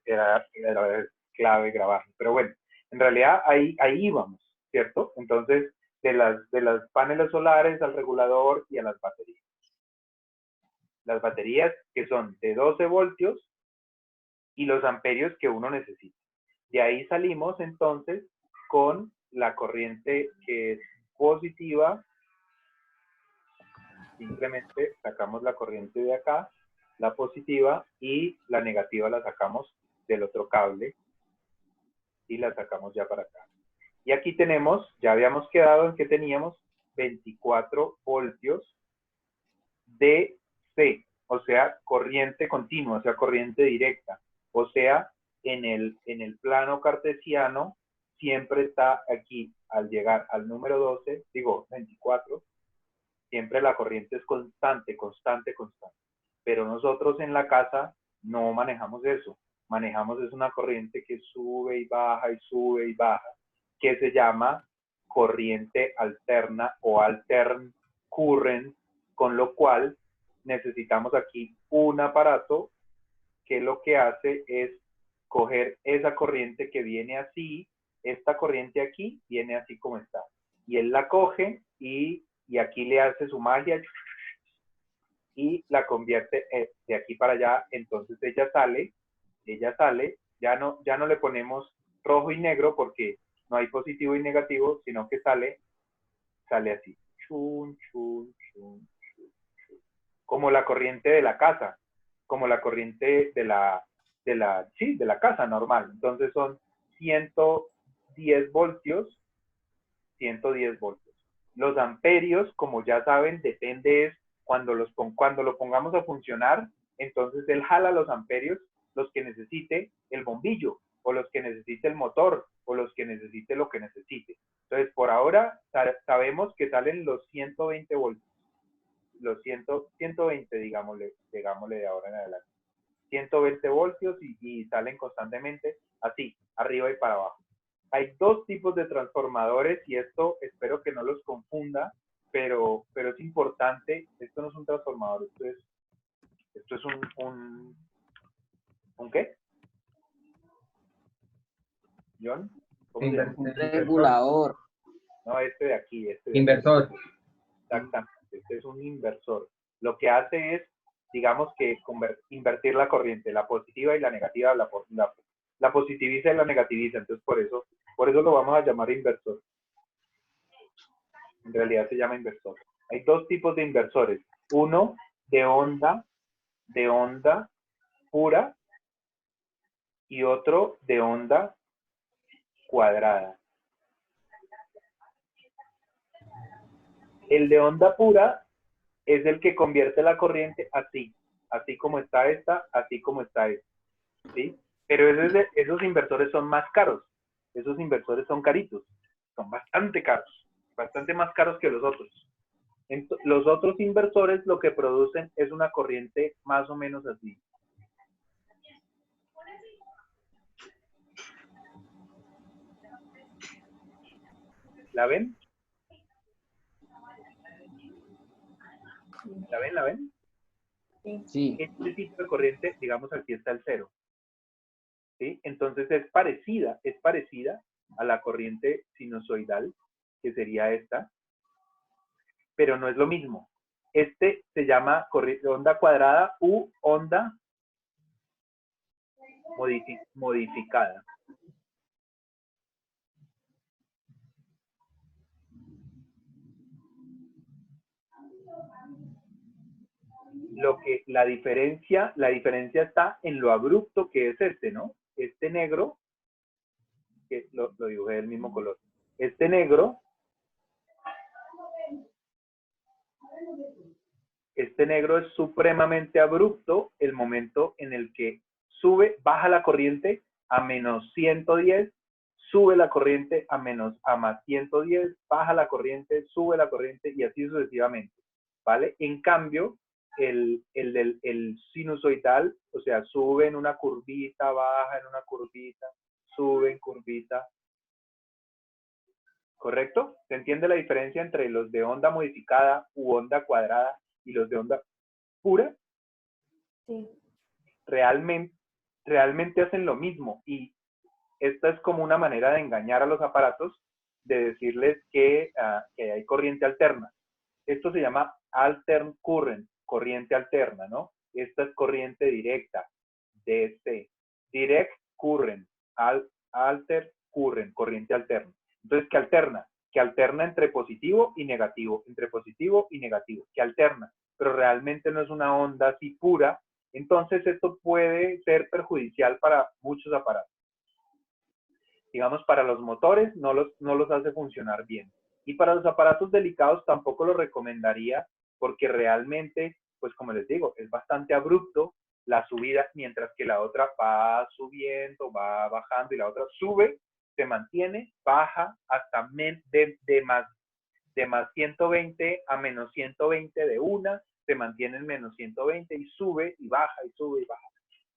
era clave grabarlo. Pero bueno, en realidad ahí íbamos, ¿cierto? Entonces, de las paneles solares al regulador y a las baterías. Las baterías que son de 12 voltios y los amperios que uno necesita. De ahí salimos entonces con la corriente que es positiva. Simplemente sacamos la corriente de acá, la positiva, y la negativa la sacamos del otro cable y la sacamos ya para acá. Y aquí tenemos, ya habíamos quedado en que teníamos 24 voltios DC, o sea, corriente continua, o sea, corriente directa. O sea, en el plano cartesiano siempre está aquí, al llegar al número 12, digo 24, siempre la corriente es constante, constante, constante. Pero nosotros en la casa no manejamos eso. Manejamos es una corriente que sube y baja y sube y baja, que se llama corriente alterna o altern current, con lo cual necesitamos aquí un aparato que lo que hace es coger esa corriente que viene así, esta corriente aquí viene así como está. Y él la coge y aquí le hace su magia y la convierte de aquí para allá. Entonces ella sale, ya no le ponemos rojo y negro porque no hay positivo y negativo, sino que sale así. Chun, chun, chun, chun, chun. Como la corriente de la casa, como la corriente de la casa normal. Entonces son 110 voltios, 110 voltios. Los amperios, como ya saben, depende es cuando lo pongamos a funcionar, entonces él jala los amperios, los que necesite el bombillo, o los que necesite el motor, o los que necesite lo que necesite. Entonces, por ahora, sabemos que salen los 120 voltios. Los 120, digámosle de ahora en adelante. 120 voltios y salen constantemente así, arriba y para abajo. Hay dos tipos de transformadores y esto espero que no los confunda, pero es importante. Esto no es un transformador, esto es ¿un qué? ¿John? ¿Cómo se llama? Un regulador. No, este de aquí. Inversor. Exactamente, este es un inversor. Lo que hace es, digamos que invertir la corriente, la positiva y la negativa, la positiviza y la negativiza. Entonces, por eso lo vamos a llamar inversor. En realidad se llama inversor. Hay dos tipos de inversores. Uno de onda pura y otro de onda cuadrada. El de onda pura es el que convierte la corriente así como está esta, así como está esta, ¿sí? Pero esos inversores son más caros, esos inversores son caritos, son bastante caros, bastante más caros que los otros. Los otros inversores lo que producen es una corriente más o menos así. ¿La ven? ¿La ven? Sí. Este tipo de corriente, digamos, aquí está el cero, ¿sí? Entonces es parecida a la corriente sinusoidal, que sería esta, pero no es lo mismo. Este se llama onda cuadrada u onda modificada. La diferencia está en lo abrupto que es este, ¿no? Este negro, que lo dibujé del mismo color. Este negro es supremamente abrupto el momento en el que baja la corriente a menos 110, sube la corriente a más 110, baja la corriente, sube la corriente y así sucesivamente, ¿vale? En cambio, el sinusoidal, o sea, sube en una curvita, baja en una curvita, sube en curvita. ¿Correcto? ¿Se entiende la diferencia entre los de onda modificada u onda cuadrada y los de onda pura? Sí. Realmente, realmente hacen lo mismo y esta es como una manera de engañar a los aparatos, de decirles que hay corriente alterna. Esto se llama altern current, corriente alterna, ¿no? Esta es corriente directa, DC. Direct current, alter current, corriente alterna. Entonces, ¿qué alterna? Que alterna entre positivo y negativo, entre positivo y negativo, que alterna, pero realmente no es una onda así pura. Entonces, esto puede ser perjudicial para muchos aparatos. Digamos, para los motores no los hace funcionar bien. Y para los aparatos delicados tampoco lo recomendaría porque realmente, pues como les digo, es bastante abrupto la subida, mientras que la otra va subiendo, va bajando y la otra sube, se mantiene, baja hasta de más 120 a menos 120 de una, se mantiene en menos 120 y sube y baja y sube y baja.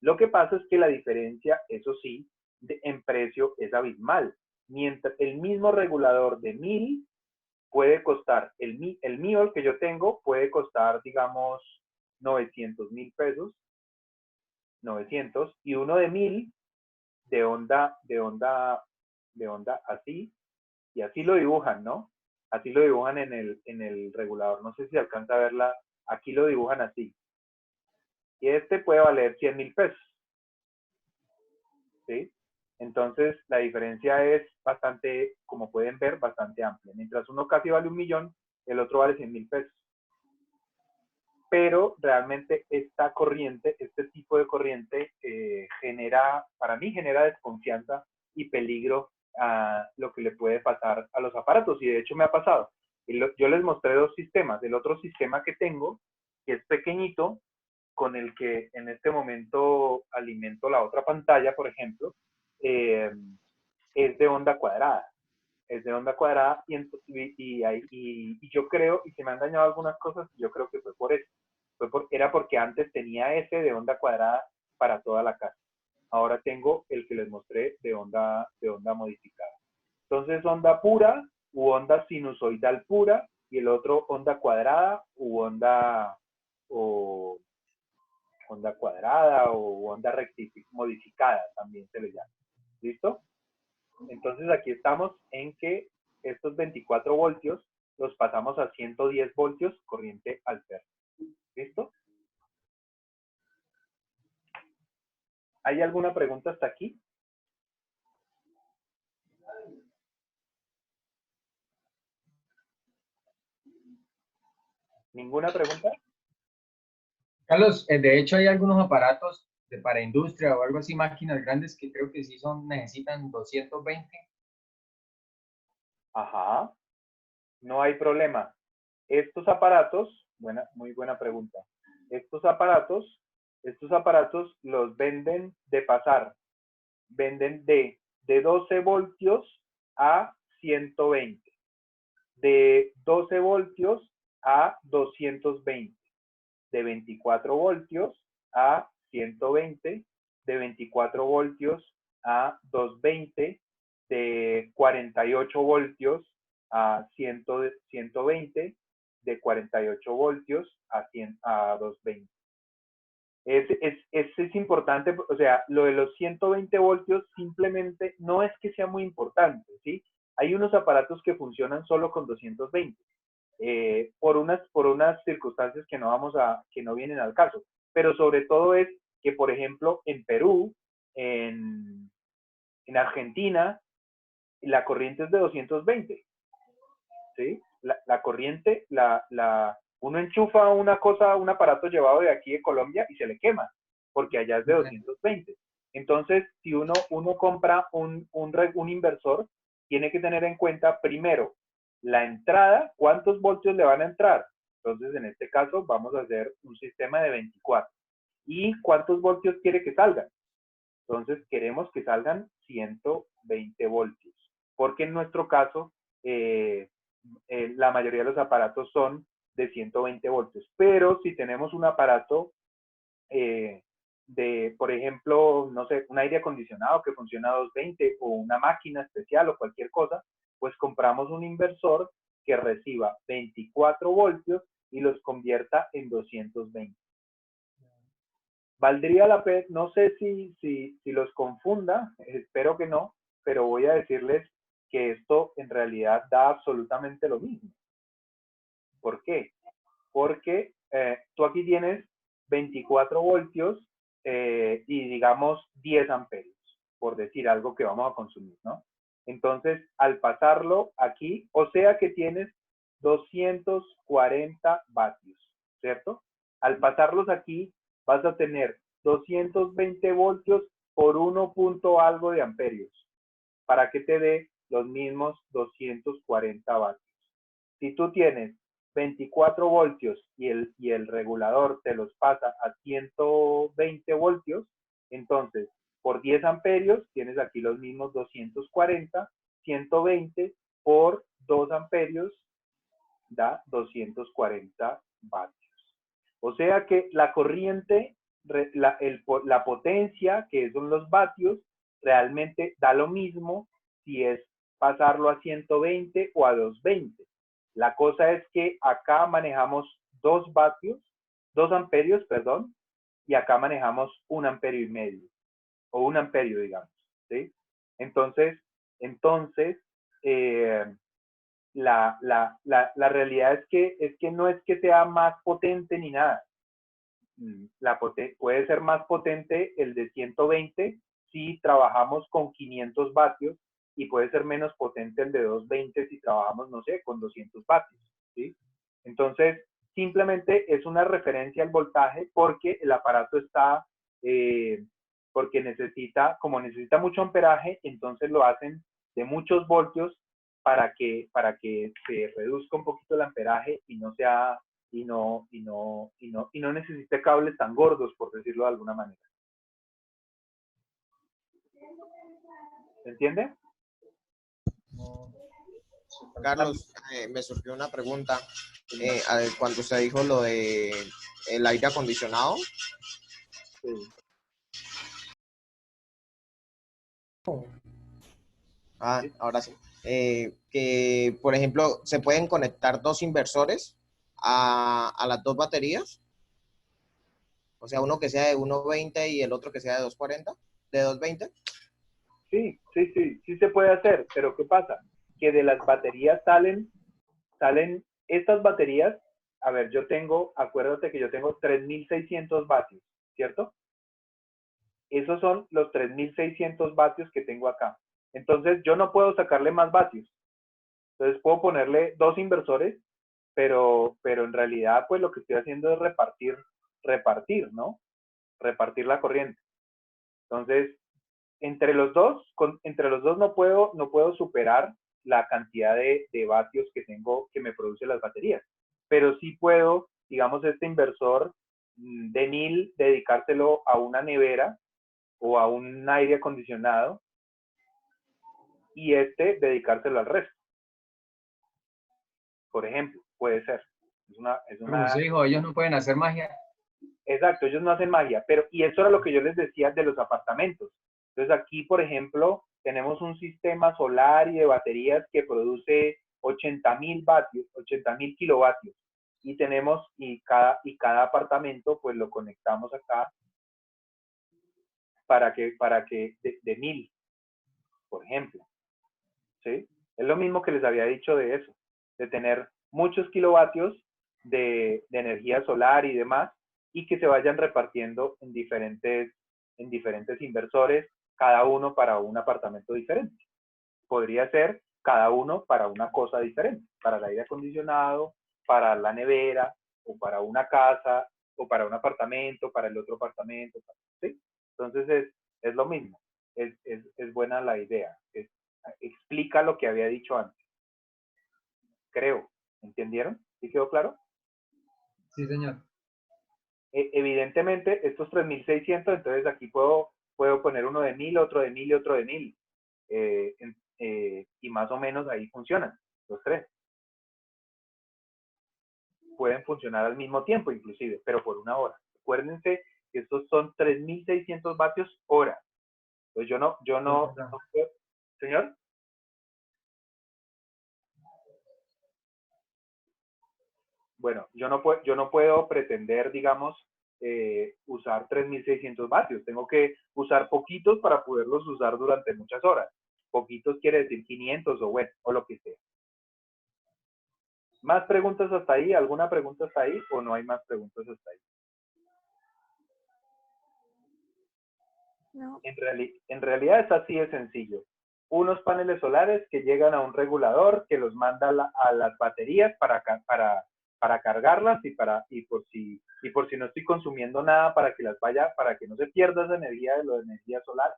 Lo que pasa es que la diferencia, eso sí, en precio es abismal. Mientras el mismo regulador de 1000 puede costar, el mío, el que yo tengo, puede costar, digamos, 900,000 pesos, 900, y uno de 1000 de onda así, y así lo dibujan, ¿no? Así lo dibujan en el regulador. No sé si alcanza a verla. Aquí lo dibujan así. Y este puede valer 100,000 pesos. ¿Sí? Entonces, la diferencia es bastante, como pueden ver, bastante amplia. Mientras uno casi vale 1.000.000, el otro vale 100,000 pesos. Pero realmente esta corriente, este tipo de corriente, para mí genera desconfianza y peligro a lo que le puede pasar a los aparatos. Y de hecho me ha pasado. Yo les mostré dos sistemas. El otro sistema que tengo, que es pequeñito, con el que en este momento alimento la otra pantalla, por ejemplo, es de onda cuadrada. Es de onda cuadrada y yo creo, y se me han dañado algunas cosas, yo creo que fue por eso. Era porque antes tenía ese de onda cuadrada para toda la casa. Ahora tengo el que les mostré de onda modificada. Entonces, onda pura u onda sinusoidal pura y el otro onda cuadrada u onda cuadrada o onda modificada también se le llama. ¿Listo? Entonces aquí estamos en que estos 24 voltios los pasamos a 110 voltios corriente alterna. ¿Listo? ¿Hay alguna pregunta hasta aquí? ¿Ninguna pregunta? Carlos, de hecho hay algunos aparatos para industria o algo así, máquinas grandes que creo que sí necesitan 220. Ajá, no hay problema. Estos aparatos, muy buena pregunta. Estos aparatos los venden de pasar. Venden de 12 voltios a 120. De 12 voltios a 220. De 24 voltios a 120. De 24 voltios a 220. De 48 voltios a 120. De 48 voltios a 220. Es importante, o sea, lo de los 120 voltios simplemente no es que sea muy importante, ¿sí? Hay unos aparatos que funcionan solo con 220, por unas circunstancias que no vienen al caso, pero sobre todo es que, por ejemplo, en Perú, en Argentina, la corriente es de 220, ¿sí? La corriente, uno enchufa un aparato llevado de aquí de Colombia y se le quema, porque allá es de 220. Entonces, si uno compra un inversor, tiene que tener en cuenta primero la entrada, cuántos voltios le van a entrar. Entonces, en este caso, vamos a hacer un sistema de 24. ¿Y cuántos voltios quiere que salgan? Entonces, queremos que salgan 120 voltios, porque en nuestro caso, la mayoría de los aparatos son de 120 voltios. Pero si tenemos un aparato por ejemplo, no sé, un aire acondicionado que funciona a 220 o una máquina especial o cualquier cosa, pues compramos un inversor que reciba 24 voltios y los convierta en 220. valdría la pena, no sé si los confunda, espero que no, pero voy a decirles que esto en realidad da absolutamente lo mismo. ¿Por qué? Porque tú aquí tienes 24 voltios y digamos 10 amperios, por decir algo que vamos a consumir, ¿no? Entonces, al pasarlo aquí, o sea que tienes 240 vatios, ¿cierto? Al pasarlos aquí, vas a tener 220 voltios por 1 punto algo de amperios, para que te dé los mismos 240 vatios. Si tú tienes 24 voltios y el regulador te los pasa a 120 voltios, entonces por 10 amperios tienes aquí los mismos 240, 120 por 2 amperios da 240 vatios. O sea que la corriente, la potencia, que son los vatios, realmente da lo mismo si es pasarlo a 120 o a 220. La cosa es que acá manejamos 2 vatios, 2 amperios, perdón, y acá manejamos 1 amperio y medio, o 1 amperio, digamos, ¿sí? Entonces, eh, la realidad es que no es que sea más potente ni nada. Puede ser más potente el de 120 si trabajamos con 500 vatios y puede ser menos potente el de 220 si trabajamos, no sé, con 200 vatios, ¿sí? Entonces, simplemente es una referencia al voltaje porque el aparato está, porque como necesita mucho amperaje, entonces lo hacen de muchos voltios para que se reduzca un poquito el amperaje y no sea y no necesite cables tan gordos, por decirlo de alguna manera. ¿Se entiende? Carlos, me surgió una pregunta. Cuando usted dijo lo de el aire acondicionado. Sí. Ahora sí. Que, por ejemplo, se pueden conectar 2 inversores a las 2 baterías. O sea, uno que sea de 1.20 y el otro que sea de 2.40, de 2.20. Sí se puede hacer, pero ¿qué pasa? Que de las baterías salen estas baterías. A ver, acuérdate que yo tengo 3.600 vatios, ¿cierto? Esos son los 3.600 vatios que tengo acá. Entonces, yo no puedo sacarle más vatios. Entonces, puedo ponerle 2 inversores, pero en realidad, pues lo que estoy haciendo es repartir, ¿no? Repartir la corriente. Entonces, entre los dos no puedo superar la cantidad de vatios que tengo que me produce las baterías. Pero sí puedo, digamos, este inversor de 1.000 dedicárselo a una nevera o a un aire acondicionado y dedicárselo al resto. Por ejemplo, puede ser. Como usted dijo, ellos no pueden hacer magia. Exacto, ellos no hacen magia, y eso era lo que yo les decía de los apartamentos. Entonces aquí, por ejemplo, tenemos un sistema solar y de baterías que produce 80.000 vatios, 80.000 kilovatios. Y cada apartamento, pues lo conectamos acá para que de 1.000, por ejemplo. ¿Sí? Es lo mismo que les había dicho de eso, de tener muchos kilovatios de energía solar y demás, y que se vayan repartiendo en diferentes inversores, cada uno para un apartamento diferente. Podría ser cada uno para una cosa diferente, para el aire acondicionado, para la nevera, o para una casa, o para un apartamento, para el otro apartamento, ¿sí? Entonces es lo mismo, es buena la idea, explica lo que había dicho antes. Creo, ¿entendieron? ¿Sí quedó claro? Sí, señor. Evidentemente, estos 3.600, entonces aquí puedo poner uno de 1.000, otro de 1.000 y otro de 1.000. Y más o menos ahí funcionan los tres. Pueden funcionar al mismo tiempo inclusive, pero por una hora. Acuérdense que estos son 3.600 vatios hora. Pues yo no puedo. ¿Señor? Bueno, yo no puedo pretender, digamos, usar 3.600 vatios. Tengo que usar poquitos para poderlos usar durante muchas horas. Poquitos quiere decir 500 o bueno, o lo que sea. ¿Más preguntas hasta ahí? ¿Alguna pregunta hasta ahí o no hay más preguntas hasta ahí? No. En realidad es así de sencillo. Unos paneles solares que llegan a un regulador que los manda a las baterías para cargarlas y por si no estoy consumiendo nada para que no se pierda esa energía de la energía solar.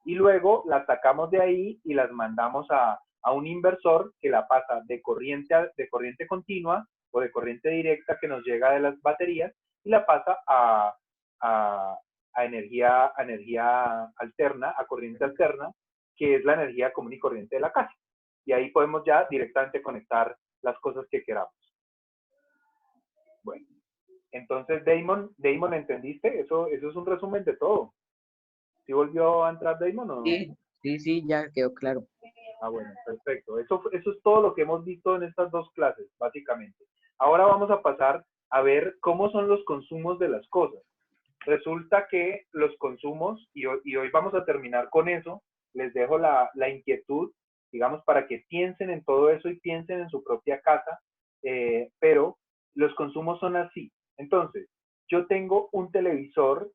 Y luego las sacamos de ahí y las mandamos a un inversor que la pasa de corriente continua o de corriente directa que nos llega de las baterías y la pasa a energía alterna, a corriente alterna, que es la energía común y corriente de la casa. Y ahí podemos ya directamente conectar las cosas que queramos. Bueno, entonces, Damon, ¿entendiste? Eso es un resumen de todo. ¿Sí volvió a entrar Damon o no? Sí, ya quedó claro. Ah, bueno, perfecto. Eso es todo lo que hemos visto en estas dos clases, básicamente. Ahora vamos a pasar a ver cómo son los consumos de las cosas. Resulta que los consumos, y hoy vamos a terminar con eso, les dejo la inquietud, digamos, para que piensen en todo eso y piensen en su propia casa, pero los consumos son así. Entonces, yo tengo un televisor,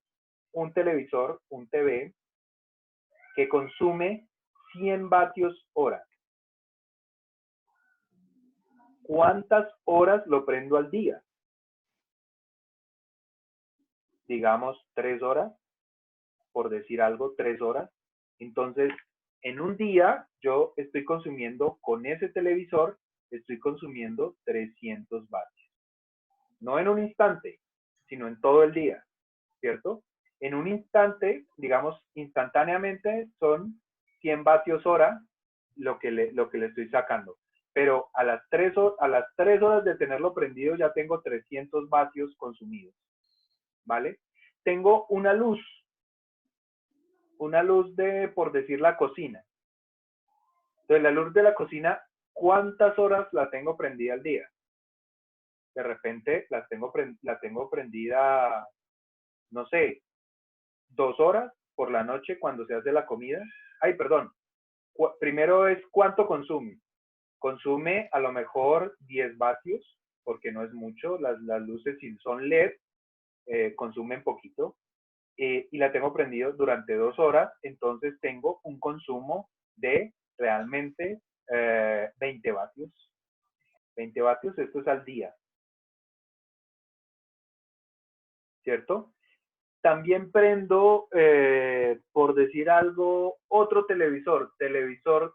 un TV, que consume 100 vatios hora. ¿Cuántas horas lo prendo al día? Digamos 3 horas, por decir algo, 3 horas. Entonces, en un día yo estoy consumiendo, con ese televisor, estoy consumiendo 300 vatios. No en un instante, sino en todo el día, ¿cierto? En un instante, digamos, instantáneamente son 100 vatios hora lo que le estoy sacando. Pero a las 3 horas de tenerlo prendido ya tengo 300 vatios consumidos, ¿vale? Tengo una luz de, por decir, la cocina. Entonces, la luz de la cocina, ¿cuántas horas la tengo prendida al día? De repente la tengo prendida, no sé, 2 horas por la noche cuando se hace la comida. Ay, perdón. Primero es cuánto consume. Consume a lo mejor 10 vatios, porque no es mucho. Las luces, si son LED, consumen poquito. Y la tengo prendido durante 2 horas, entonces tengo un consumo de realmente 20 vatios. 20 vatios, esto es al día. ¿Cierto? También prendo, por decir algo, otro televisor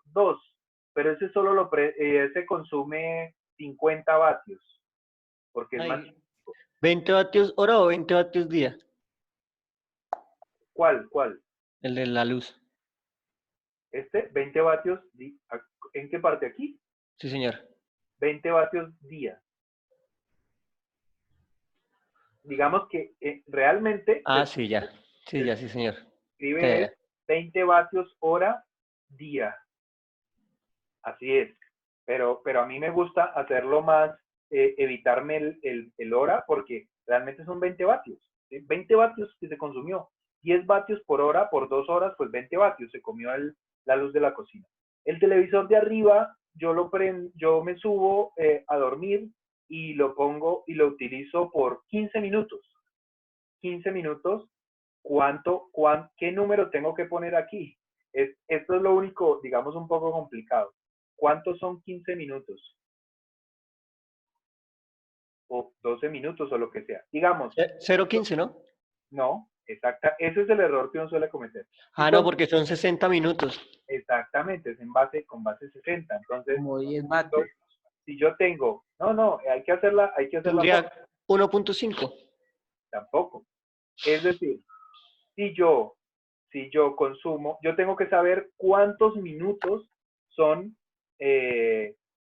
2, pero ese solo ese consume 50 vatios, porque es más. 20 vatios hora o 20 vatios día. ¿Cuál? El de la luz. 20 vatios, ¿en qué parte? ¿Aquí? Sí, señor. 20 vatios día. Digamos que realmente... Sí, ya. Sí, ya, sí, señor. Escribe 20 vatios hora día. Así es. Pero a mí me gusta hacerlo más, evitarme el hora, porque realmente son 20 vatios. ¿Sí? 20 vatios que se consumió. 10 vatios por hora, por 2 horas, pues 20 vatios se comió la luz de la cocina. El televisor de arriba, yo me subo a dormir y lo pongo y lo utilizo por 15 minutos. 15 minutos, ¿qué número tengo que poner aquí? Esto es lo único, digamos, un poco complicado. ¿Cuántos son 15 minutos? O 12 minutos o lo que sea. Digamos. 0.15, ¿no? No, exacta. Ese es el error que uno suele cometer. No, porque son 60 minutos. Exactamente, es con base 60. Entonces, como 10 vatios. Si yo tengo, no, hay que hacerla. Tendría 1.5. Tampoco. Es decir, si yo consumo, yo tengo que saber cuántos minutos son,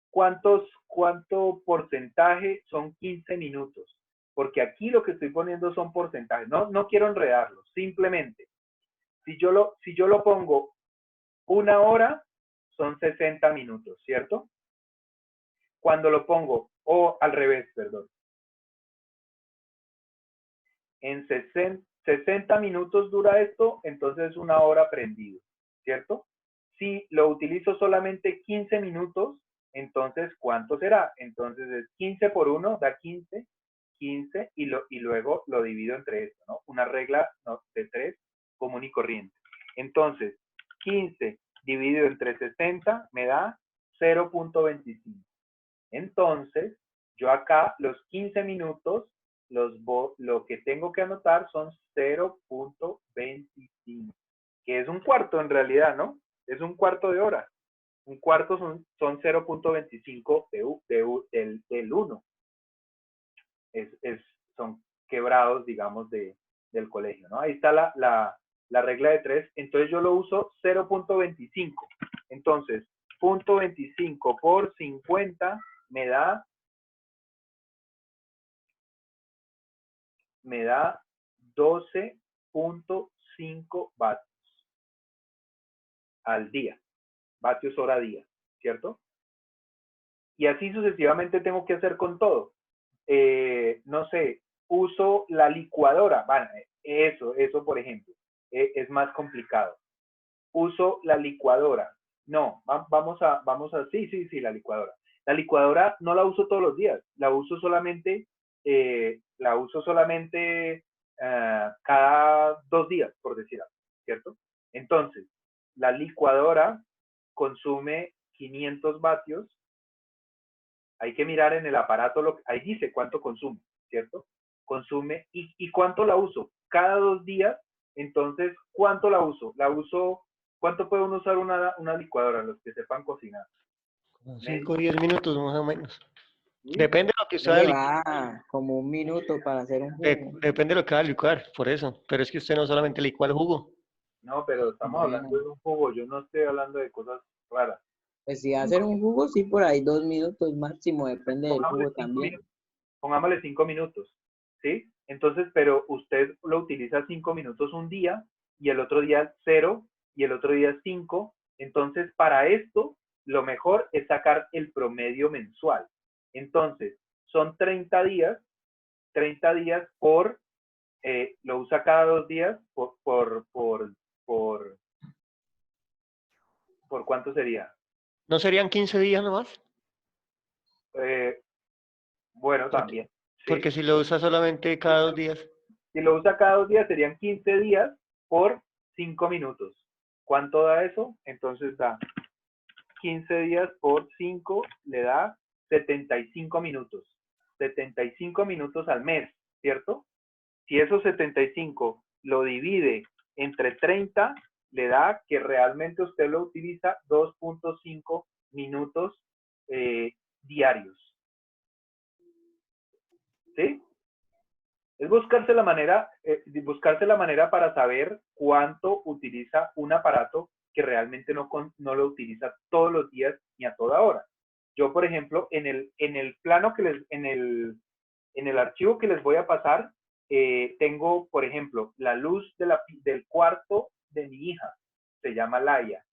cuánto porcentaje son 15 minutos. Porque aquí lo que estoy poniendo son porcentajes. No quiero enredarlo. Simplemente, si yo lo pongo 1 hora, son 60 minutos, ¿cierto? Cuando lo pongo, o al revés, perdón. en 60 minutos dura esto, entonces es 1 hora prendido, ¿cierto? Si lo utilizo solamente 15 minutos, entonces, ¿cuánto será? Entonces es 15 por 1 da 15, 15 y luego lo divido entre esto, ¿no? Una regla de 3 común y corriente. Entonces, 15 dividido entre 60 me da 0.25. Entonces, yo acá los 15 minutos, lo que tengo que anotar son 0.25, que es un cuarto en realidad, ¿no? Es un cuarto de hora. Un cuarto son 0.25 del 1. Son quebrados, digamos, del colegio, ¿no? Ahí está la regla de 3. Entonces yo lo uso 0.25. Entonces, 0.25 por 50 me da 12.5 vatios al día. Vatios hora día, ¿cierto? Y así sucesivamente tengo que hacer con todo. No sé, uso la licuadora. Bueno, eso por ejemplo, es más complicado. Uso la licuadora. No, vamos a, sí, la licuadora. La licuadora no la uso todos los días, la uso solamente cada 2 días, por decir algo, ¿cierto? Entonces, la licuadora consume 500 vatios. Hay que mirar en el aparato, ahí dice cuánto consume, ¿cierto? Consume, ¿y cuánto la uso? Cada 2 días, entonces, ¿cuánto la uso? ¿Cuánto puede uno usar una licuadora, los que sepan cocinar? 5 o 10 minutos más o menos. ¿Sí? Depende de lo que usted Le vaya va como 1 minuto para hacer un jugo. depende de lo que va a licuar, por eso. Pero es que usted no solamente licúa el jugo. No, pero estamos hablando de un jugo, yo no estoy hablando de cosas raras. Pues si va a hacer un jugo, sí, por ahí 2 minutos máximo, depende del Pongámosle jugo 5 también. minutos. Pongámosle 5 minutos, ¿sí? Entonces, pero usted lo utiliza 5 minutos un día y el otro día 0 y el otro día 5. Entonces, para esto, lo mejor es sacar el promedio mensual. Entonces, son 30 días lo usa cada 2 días, ¿por cuánto sería? ¿No serían 15 días nomás? Bueno, también. Porque ¿sí? si lo usa solamente cada 2 días. Si lo usa cada 2 días, serían 15 días por 5 minutos. ¿Cuánto da eso? Entonces da 15 días por 5, le da 75 minutos. 75 minutos al mes, ¿cierto? Si esos 75 lo divide entre 30, le da que realmente usted lo utiliza 2.5 minutos diarios. ¿Sí? Es buscarse la manera para saber cuánto utiliza un aparato que realmente no lo utiliza todos los días ni a toda hora. Yo, por ejemplo, en el plano en el archivo que les voy a pasar, tengo, por ejemplo, la luz del cuarto de mi hija. Se llama Laia.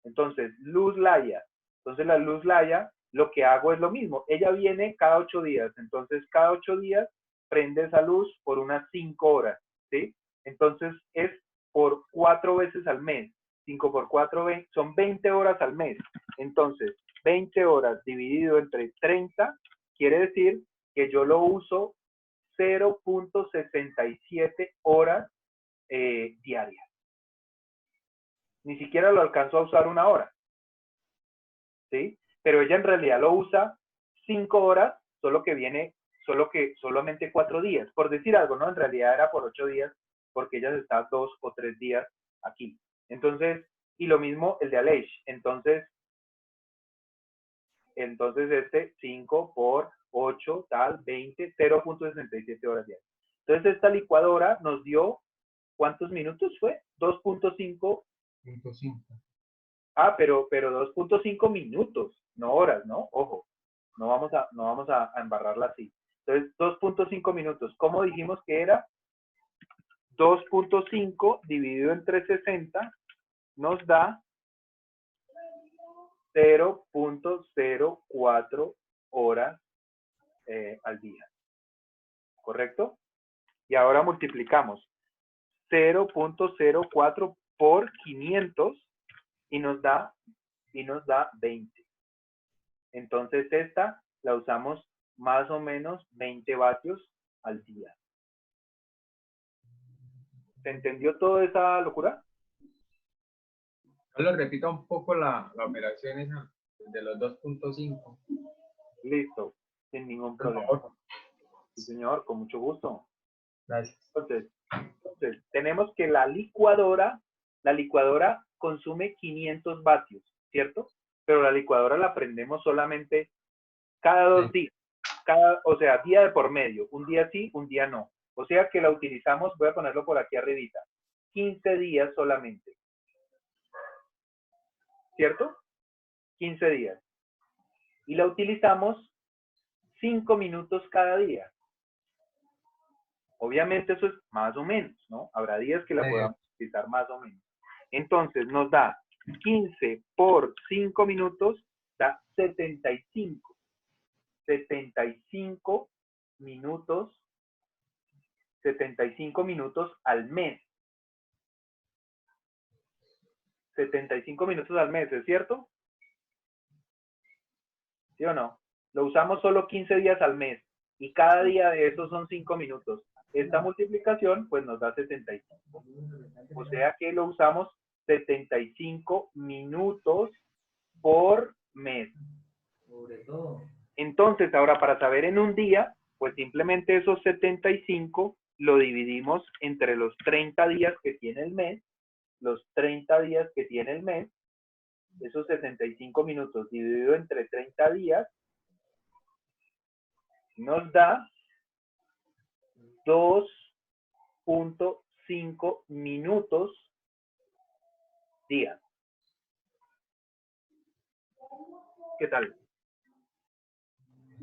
Entonces, luz Laia. Entonces, la luz Laia, lo que hago es lo mismo. Ella viene cada 8 días. Entonces, cada 8 días prende esa luz por unas 5 horas, ¿sí? Entonces, es por 4 veces al mes. 5 por 4, son 20 horas al mes. Entonces, 20 horas dividido entre 30, quiere decir que yo lo uso 0.67 horas diarias. Ni siquiera lo alcanzo a usar 1 hora, ¿sí? Pero ella en realidad lo usa 5 horas, solamente 4 días, por decir algo, ¿no? En realidad era por 8 días, porque ella está 2 o 3 días aquí. Entonces, y lo mismo el de Aleix. Entonces 5 por 8, tal, 20, 0.67 horas diarias. Entonces, esta licuadora nos dio, ¿cuántos minutos fue? 2.5. Pero 2.5 minutos, no horas, ¿no? Ojo, no vamos a embarrarla así. Entonces, 2.5 minutos. ¿Cómo dijimos que era? 2.5 dividido entre 60 nos da 0.04 horas al día. ¿Correcto? Y ahora multiplicamos 0.04 por 500 y nos da 20. Entonces esta la usamos más o menos 20 vatios al día. ¿Se entendió toda esa locura? Carlos, repita un poco la operación esa de los 2.5. Listo, sin ningún Por problema. favor. Sí, señor, con mucho gusto. Gracias. Entonces, tenemos que la licuadora consume 500 vatios, ¿cierto? Pero la licuadora la prendemos solamente cada 2 Sí. días. O sea, día de por medio. Un día sí, un día no. O sea que la utilizamos, voy a ponerlo por aquí arribita, 15 días solamente. ¿Cierto? 15 días. Y la utilizamos 5 minutos cada día. Obviamente eso es más o menos, ¿no? Habrá días que la podamos utilizar más o menos. Entonces nos da 15 por 5 minutos, da 75. 75 minutos, 75 minutos al mes. 75 minutos al mes, ¿es cierto? ¿Sí o no? Lo usamos solo 15 días al mes y cada día de esos son 5 minutos. Esta multiplicación pues nos da 75. O sea que lo usamos 75 minutos por mes. Entonces, ahora para saber en un día, pues simplemente esos 75 lo dividimos entre los 30 días que tiene el mes, los 30 días que tiene el mes, esos 65 minutos dividido entre 30 días, nos da 2.5 minutos día. ¿Qué tal?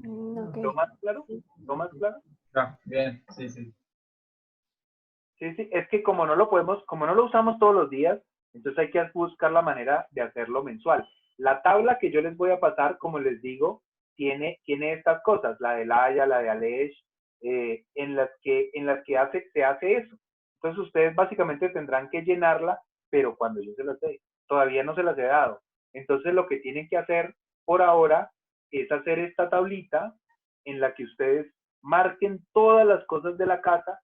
Okay. ¿Lo más claro? ¿Lo más claro? Ah, bien, sí, sí. Sí, sí, es que como no lo usamos todos los días, entonces hay que buscar la manera de hacerlo mensual. La tabla que yo les voy a pasar, como les digo, tiene estas cosas, la de Laia, la de Alej, en las que se hace eso. Entonces ustedes básicamente tendrán que llenarla, pero cuando yo se las dé, todavía no se las he dado. Entonces lo que tienen que hacer por ahora es hacer esta tablita en la que ustedes marquen todas las cosas de la casa.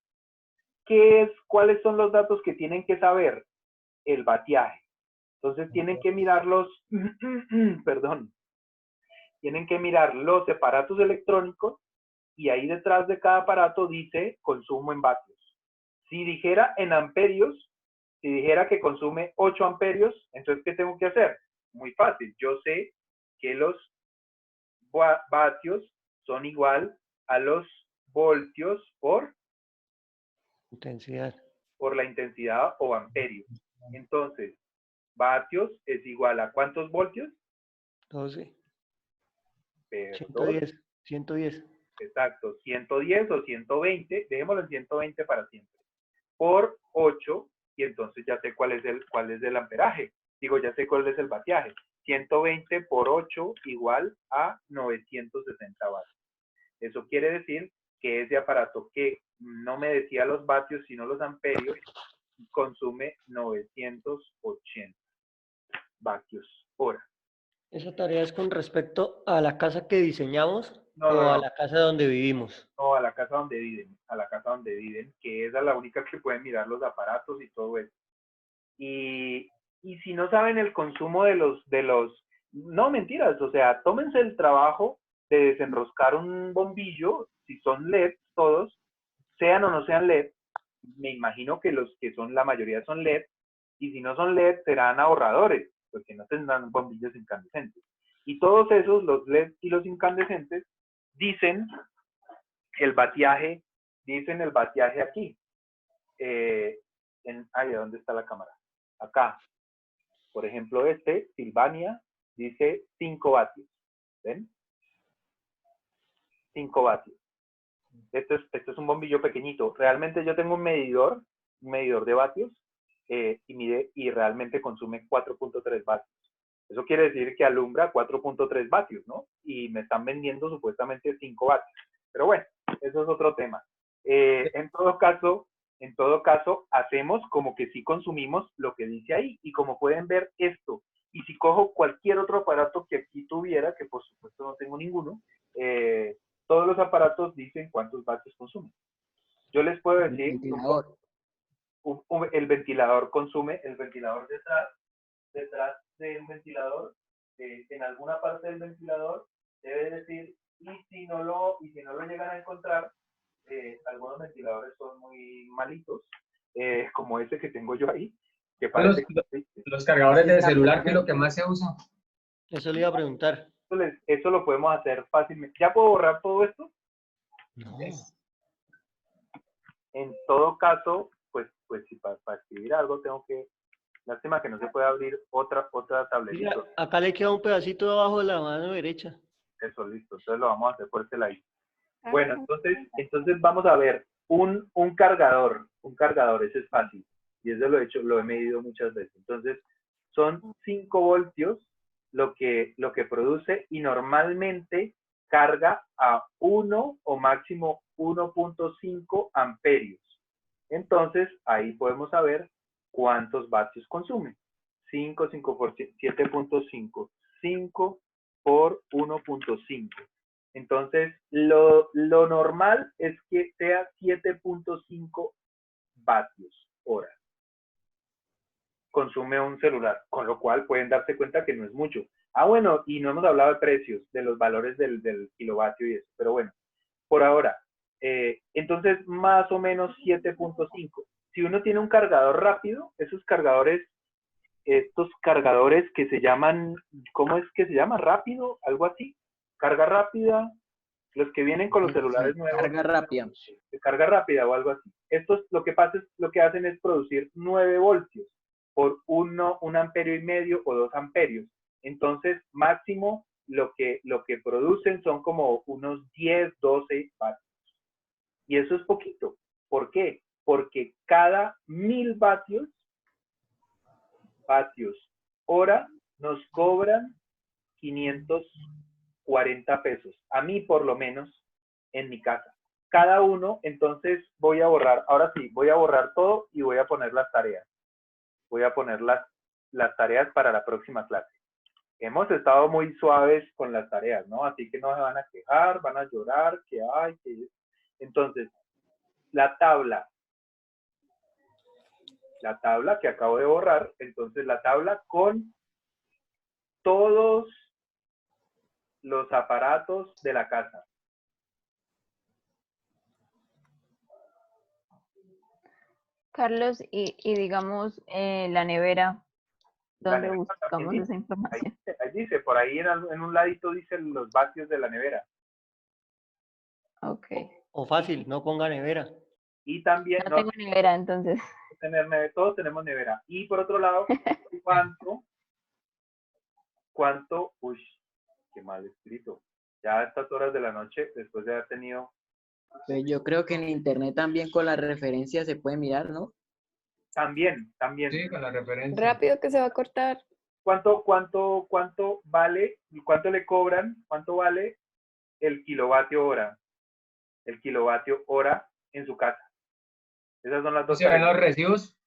¿Cuáles son los datos que tienen que saber? El batiaje. Entonces tienen que mirar tienen que mirar los aparatos electrónicos y ahí detrás de cada aparato dice consumo en vatios. Si dijera en amperios, si dijera que consume 8 amperios, entonces ¿qué tengo que hacer? Muy fácil. Yo sé que los vatios son igual a los voltios por Intensidad. la intensidad o amperios. Entonces, vatios es igual a ¿cuántos voltios? 12. Perdón. 110. Exacto, 110 o 120, dejémoslo en 120 para siempre, por 8, y entonces ya sé cuál es el amperaje. Digo, ya sé cuál es el vatiaje. 120 por 8 igual a 960 vatios. Eso quiere decir que ese aparato que no me decía los vatios, sino los amperios, consume 980 vatios hora. ¿Esa tarea es con respecto a la casa que diseñamos No, o no, a no. la casa donde vivimos? No, a la casa donde viven, que esa es la única que pueden mirar los aparatos y todo eso. Y si no saben el consumo de los, no, mentiras, o sea, tómense el trabajo de desenroscar un bombillo, si son LED todos, sean o no sean LED, me imagino que los que son, la mayoría son LED, y si no son LED serán ahorradores, porque no tendrán bombillos incandescentes. Y todos esos, los LED y los incandescentes, dicen el batiaje aquí. ¿Dónde está la cámara? Acá. Por ejemplo, Silvania, dice 5 vatios. ¿Ven? 5 vatios. Este es un bombillo pequeñito. Realmente yo tengo un medidor de vatios, y realmente consume 4.3 vatios. Eso quiere decir que alumbra 4.3 vatios, ¿no? Y me están vendiendo supuestamente 5 vatios. Pero bueno, eso es otro tema. En todo caso, hacemos como que sí consumimos lo que dice ahí. Y como pueden ver esto, y si cojo cualquier otro aparato que aquí tuviera, que por supuesto no tengo ninguno, todos los aparatos dicen cuántos vatios consumen. Yo les puedo El decir, ventilador. el ventilador consume, el ventilador detrás del ventilador, en alguna parte del ventilador, debe decir, y si no lo llegan a encontrar, algunos ventiladores son muy malitos, como ese que tengo yo ahí, que parece Los cargadores de celular, que es lo que más se usa. Eso le iba a preguntar. eso lo podemos hacer fácilmente. ¿Ya puedo borrar todo esto? No. En todo caso, pues si para escribir algo tengo que, lástima que no se puede abrir otra Mira, tabletita. acá le queda un pedacito debajo de la mano derecha. Eso, listo. Entonces lo vamos a hacer por este lado. Bueno, entonces vamos a ver un cargador, ese es fácil. Y eso lo he medido muchas veces. Entonces, son 5 voltios lo que produce y normalmente carga a 1 o máximo 1.5 amperios. Entonces, ahí podemos saber cuántos vatios consume. 5 por 7.5. 5 por 1.5. Entonces, lo normal es que sea 7.5 vatios hora. Consume un celular, con lo cual pueden darse cuenta que no es mucho. Bueno, y no hemos hablado de precios, de los valores del kilovatio y eso, pero bueno, por ahora. Entonces, más o menos 7.5. Si uno tiene un cargador rápido, estos cargadores que se llaman, ¿cómo es que se llama? ¿Rápido? ¿Algo así? Carga rápida, los que vienen con los celulares nuevos. Carga rápida. Carga rápida o algo así. Estos lo que hacen es producir 9 voltios por 1 amperio y medio o 2 amperios. Entonces, máximo lo que producen son como unos 10, 12 vatios. Y eso es poquito. ¿Por qué? Porque cada 1000 vatios hora nos cobran 540 pesos. A mí, por lo menos, en mi casa. Cada uno, entonces voy a borrar, ahora sí, voy a borrar todo y voy a poner las tareas. Voy a poner las tareas para la próxima clase. Hemos estado muy suaves con las tareas, ¿no? Así que no se van a quejar, van a llorar, que hay, que... Entonces, la tabla que acabo de borrar, entonces la tabla con todos los aparatos de la casa. Carlos, y digamos, la nevera, ¿dónde nevera buscamos también esa información? Ahí dice, por ahí en un ladito dicen los vatios de la nevera. Ok. O fácil, no ponga nevera. Y también... No tengo nevera, entonces. Todos tenemos nevera. Y por otro lado, ¿cuánto? Uy, qué mal escrito. Ya a estas horas de la noche, después de haber tenido... Pues yo creo que en internet también con las referencias se puede mirar, ¿no? También. Sí, con la referencia. Rápido que se va a cortar. ¿Cuánto vale y cuánto le cobran? ¿Cuánto vale el kilovatio hora? El kilovatio hora en su casa. Esas son las dos. ¿Se ven los recibos?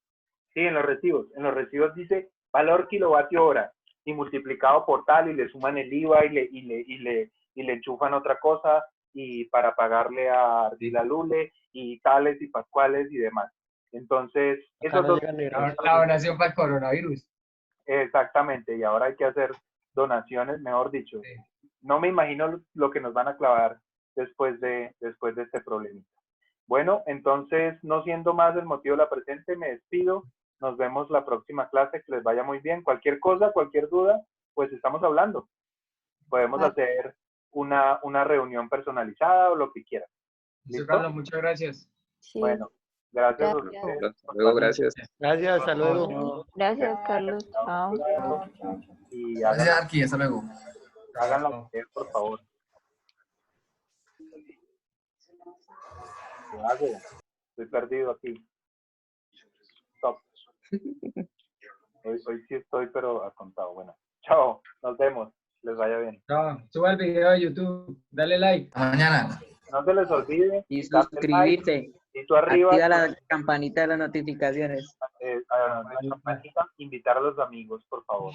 Sí, en los recibos. En los recibos dice valor kilovatio hora y multiplicado por tal y le suman el IVA y le enchufan otra cosa y para pagarle a Ardila Lule y tales y pascuales y demás. Entonces, Acá no llegan neveras. La donación para el coronavirus. Exactamente, y ahora hay que hacer donaciones, mejor dicho. Sí. No me imagino lo que nos van a clavar después de este problemita. Bueno, entonces, no siendo más el motivo de la presente, me despido. Nos vemos la próxima clase, que les vaya muy bien. Cualquier cosa, cualquier duda, pues estamos hablando. Podemos hacer una reunión personalizada o lo que quieran. ¿Listo, Carlos? Muchas gracias. Sí. Bueno, gracias. Gracias. Luego, gracias. Gracias, hasta luego. Gracias, Carlos. Chao. Y Gracias, Arqui. Hasta luego. háganla, por favor. ¿Qué hago? Estoy perdido aquí. Stop. Hoy sí estoy, pero atontado. Bueno, chao. Nos vemos. Les vaya bien. Chao. Suba el video de YouTube. Dale like. Hasta mañana. No se les olvide. Y darle like. suscribirse. Y tú arriba, Activa la campanita de las notificaciones. la campanita, invitar a los amigos, por favor.